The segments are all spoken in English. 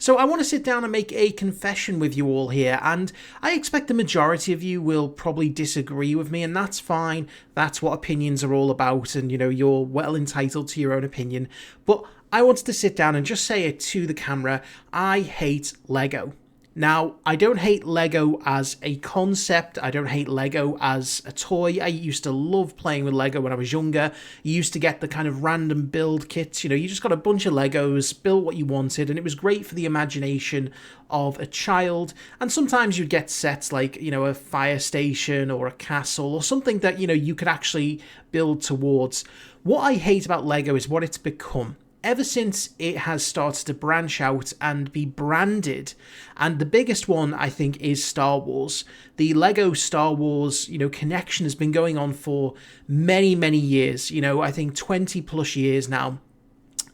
So I want to sit down and make a confession with you all here, and I expect the majority of you will probably disagree with me, and that's fine. That's what opinions are all about, and you're well entitled to your own opinion. But I wanted to sit down and just say it to the camera. I hate Lego. Now, I don't hate Lego as a concept. I don't hate Lego as a toy. I used to love playing with Lego when I was younger. You used to get the kind of random build kits. You just got a bunch of Legos, built what you wanted, and it was great for the imagination of a child. And sometimes you'd get sets like, a fire station or a castle or something that, you could actually build towards. What I hate about Lego is what it's become. Ever since it has started to branch out and be branded, and the biggest one, I think, is Star Wars. The Lego Star Wars, connection has been going on for many, many years, I think 20 plus years now.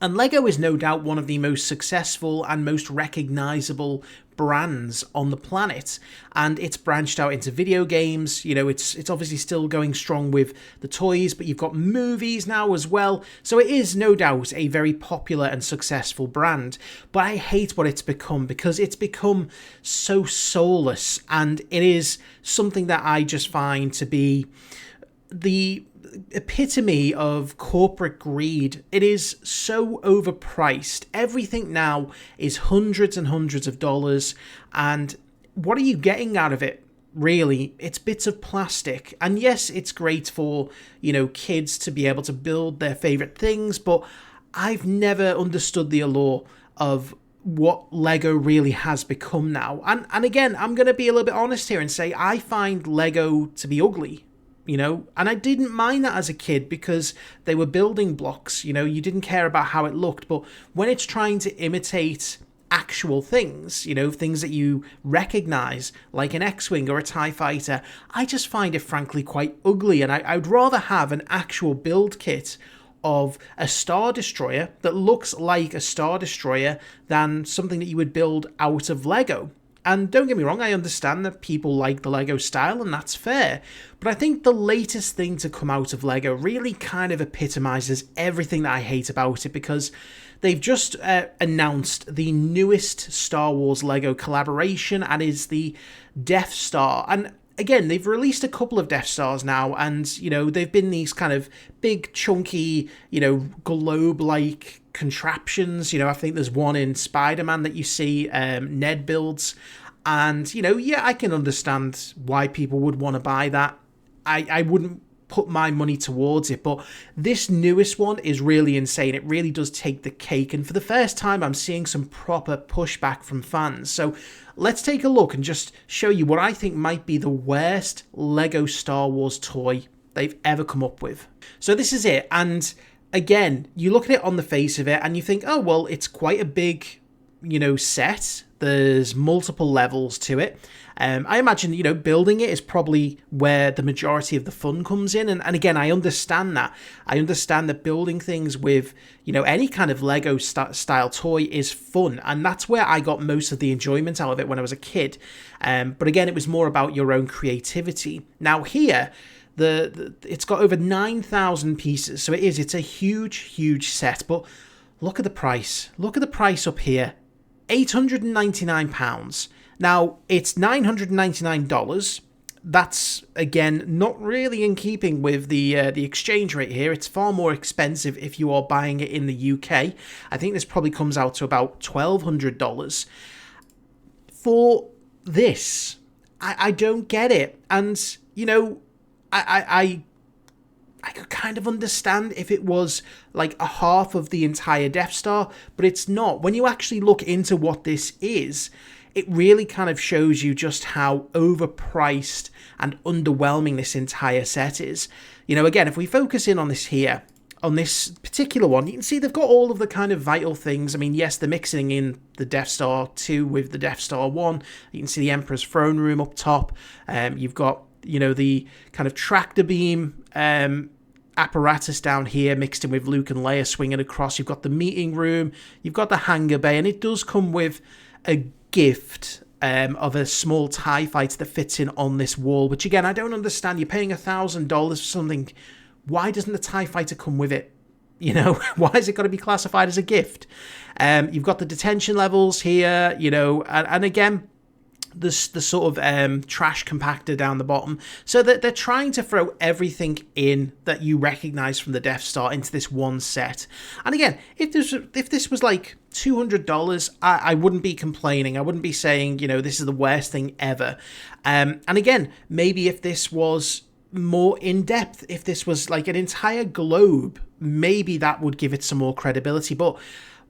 And Lego is no doubt one of the most successful and most recognizable brands on the planet, and it's branched out into video games. It's obviously still going strong with the toys, but you've got movies now as well, so it is no doubt a very popular and successful brand. But I hate what it's become, because it's become so soulless, and it is something that I just find to be the epitome of corporate greed. It is so overpriced. Everything now is hundreds and hundreds of dollars, and what are you getting out of it? Really, it's bits of plastic. And yes, it's great for, kids to be able to build their favorite things, but I've never understood the allure of what Lego really has become now. And again, I'm going to be a little bit honest here and say I find Lego to be ugly. And I didn't mind that as a kid because they were building blocks, you didn't care about how it looked. But when it's trying to imitate actual things, things that you recognize, like an X-Wing or a TIE fighter, I just find it frankly quite ugly. And I would rather have an actual build kit of a Star Destroyer that looks like a Star Destroyer than something that you would build out of Lego. And don't get me wrong, I understand that people like the Lego style, and that's fair. But I think the latest thing to come out of Lego really kind of epitomizes everything that I hate about it, because they've just announced the newest Star Wars Lego collaboration, and is the Death Star. And again, they've released a couple of Death Stars now, and, they've been these kind of big, chunky, globe-like contraptions. I think there's one in Spider-Man that you see Ned builds. And, I can understand why people would want to buy that. I wouldn't put my money towards it, but this newest one is really insane. It really does take the cake, and for the first time I'm seeing some proper pushback from fans. So let's take a look and just show you what I think might be the worst Lego Star Wars toy they've ever come up with. So this is it, and again, you look at it on the face of it and you think, oh, well, it's quite a big, set. There's multiple levels to it. I imagine, building it is probably where the majority of the fun comes in. And again, I understand that. I understand that building things with, any kind of Lego style toy is fun. And that's where I got most of the enjoyment out of it when I was a kid. But again, it was more about your own creativity. Now here, it's got over 9,000 pieces, so it's a huge set. But look at the price. Look at the price up here, £899. Now it's $999. That's again not really in keeping with the exchange rate here. It's far more expensive if you are buying it in the UK. I think this probably comes out to about $1,200 for this. I don't get it, and I could kind of understand if it was like a half of the entire Death Star, but it's not. When you actually look into what this is, it really kind of shows you just how overpriced and underwhelming this entire set is. Again, if we focus in on this here, on this particular one, you can see they've got all of the kind of vital things. I mean, yes, they're mixing in the Death Star 2 with the Death Star 1. You can see the Emperor's throne room up top. You've got the kind of tractor beam apparatus down here mixed in with Luke and Leia swinging across. You've got the meeting room, you've got the hangar bay, and it does come with a gift of a small TIE fighter that fits in on this wall, which again, I don't understand. You're paying $1,000 for something. Why doesn't the TIE fighter come with it? You know, why is it got to be classified as a gift? You've got the detention levels here, you know, and again, the sort of trash compactor down the bottom, so that they're trying to throw everything in that you recognize from the Death Star into this one set. And again, if this was like $200, I wouldn't be complaining. I wouldn't be saying, you know, this is the worst thing ever. And again, maybe if this was more in depth, if this was like an entire globe, maybe that would give it some more credibility. But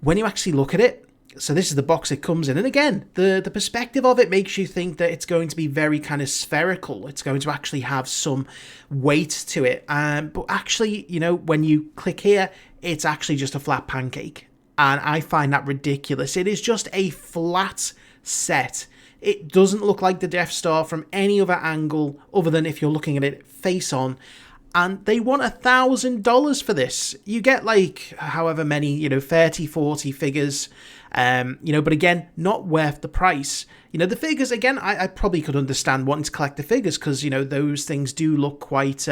when you actually look at it, so this is the box it comes in. And again, the perspective of it makes you think that it's going to be very kind of spherical. It's going to actually have some weight to it. But actually, you know, when you click here, it's actually just a flat pancake. And I find that ridiculous. It is just a flat set. It doesn't look like the Death Star from any other angle other than if you're looking at it face on. And they want $1,000 for this. You get like however many, you know, 30, 40 figures, you know, but again, not worth the price. You know, the figures, again, I probably could understand wanting to collect the figures because, you know, those things do look quite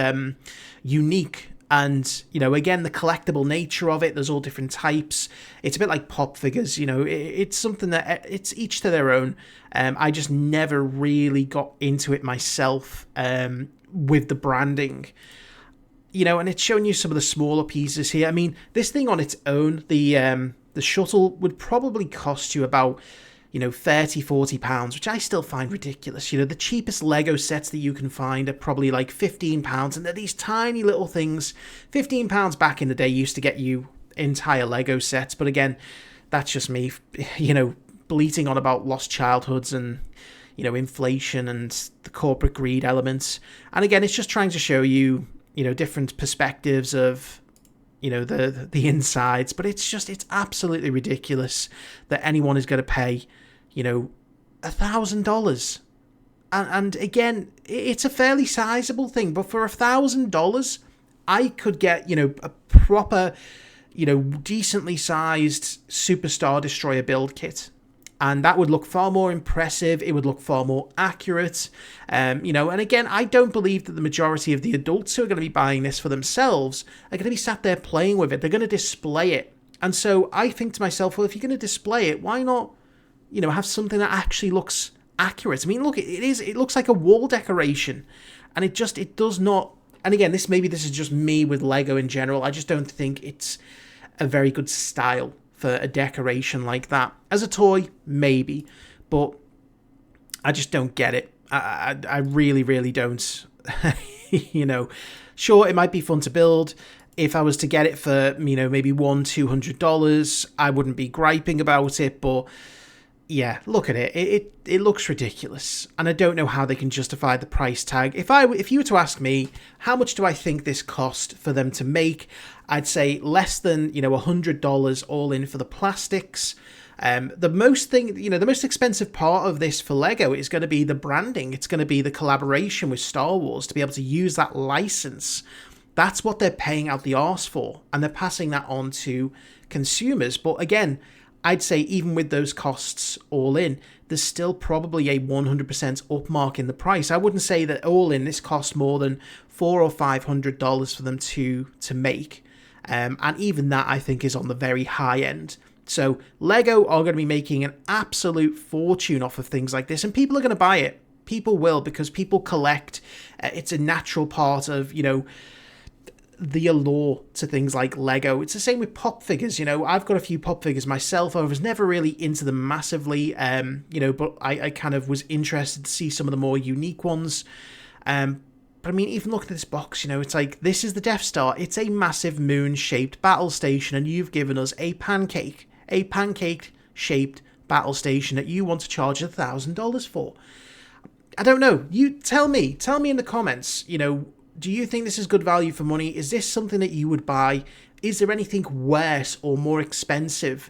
unique. And, you know, again, the collectible nature of it, there's all different types. It's a bit like pop figures, you know, it's something that it's each to their own. I just never really got into it myself with the branding. You know, and it's showing you some of the smaller pieces here. I mean, this thing on its own, the shuttle would probably cost you about, you know, £30-40, which I still find ridiculous. You know, the cheapest Lego sets that you can find are probably like £15, and they're these tiny little things. £15 back in the day used to get you entire Lego sets, but again, that's just me, you know, bleating on about lost childhoods and, you know, inflation and the corporate greed elements. And again, it's just trying to show you, you know, different perspectives of, you know, the insides, but it's absolutely ridiculous that anyone is going to pay, you know, $1,000. And again, it's a fairly sizable thing, but for $1,000, I could get, you know, a proper, you know, decently sized Superstar Destroyer build kit. And that would look far more impressive. It would look far more accurate. You know, and again, I don't believe that the majority of the adults who are going to be buying this for themselves are going to be sat there playing with it. They're going to display it. And so I think to myself, well, if you're going to display it, why not, you know, have something that actually looks accurate? I mean, look, it looks like a wall decoration. And it does not. And again, this is just me with Lego in general. I just don't think it's a very good style for a decoration like that. As a toy, maybe, but I just don't get it. I really, really don't. You know, sure, it might be fun to build. If I was to get it for, you know, maybe $200, I wouldn't be griping about it, but yeah, look at it. It looks ridiculous, and I don't know how they can justify the price tag. If you were to ask me, how much do I think this cost for them to make, I'd say less than, you know, $100 all in for the plastics. The most expensive part of this for Lego is going to be the branding. It's going to be the collaboration with Star Wars to be able to use that license. That's what they're paying out the arse for, and they're passing that on to consumers. But again, I'd say even with those costs all in, there's still probably a 100% upmark in the price. I wouldn't say that all in this cost more than $400 or $500 for them to make. And even that, I think, is on the very high end. So Lego are going to be making an absolute fortune off of things like this, and people are going to buy it. People will, because people collect. It's a natural part of, you know, the allure to things like Lego. It's the same with pop figures. You know, I've got a few pop figures myself. I was never really into them massively, you know, but I kind of was interested to see some of the more unique ones. But I mean, even looking at this box, you know, it's like, this is the Death Star. It's a massive moon-shaped battle station, and you've given us a pancake-shaped battle station that you want to charge $1,000 for. I don't know. You tell me in the comments, you know, do you think this is good value for money? Is this something that you would buy? Is there anything worse or more expensive,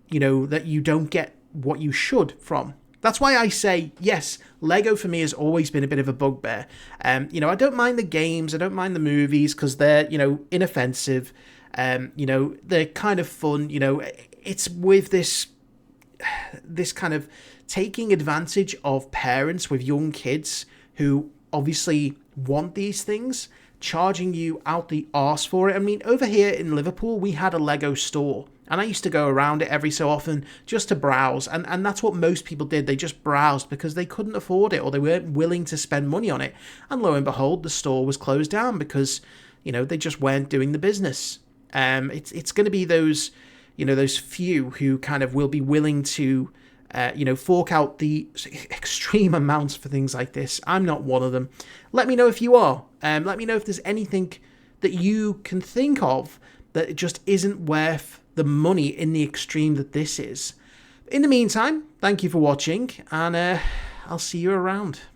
you know, that you don't get what you should from? That's why I say, yes, Lego for me has always been a bit of a bugbear. You know, I don't mind the games, I don't mind the movies, because they're, you know, inoffensive. You know, they're kind of fun. You know, it's with this kind of taking advantage of parents with young kids who obviously want these things, charging you out the arse for it. I mean, over here in Liverpool, we had a Lego store. And I used to go around it every so often just to browse. And that's what most people did. They just browsed because they couldn't afford it or they weren't willing to spend money on it. And lo and behold, the store was closed down because, they just weren't doing the business. It's going to be those, those few who kind of will be willing to, fork out the extreme amounts for things like this. I'm not one of them. Let me know if you are. Let me know if there's anything that you can think of that it just isn't worth the money in the extreme that this is. In the meantime, thank you for watching, and I'll see you around.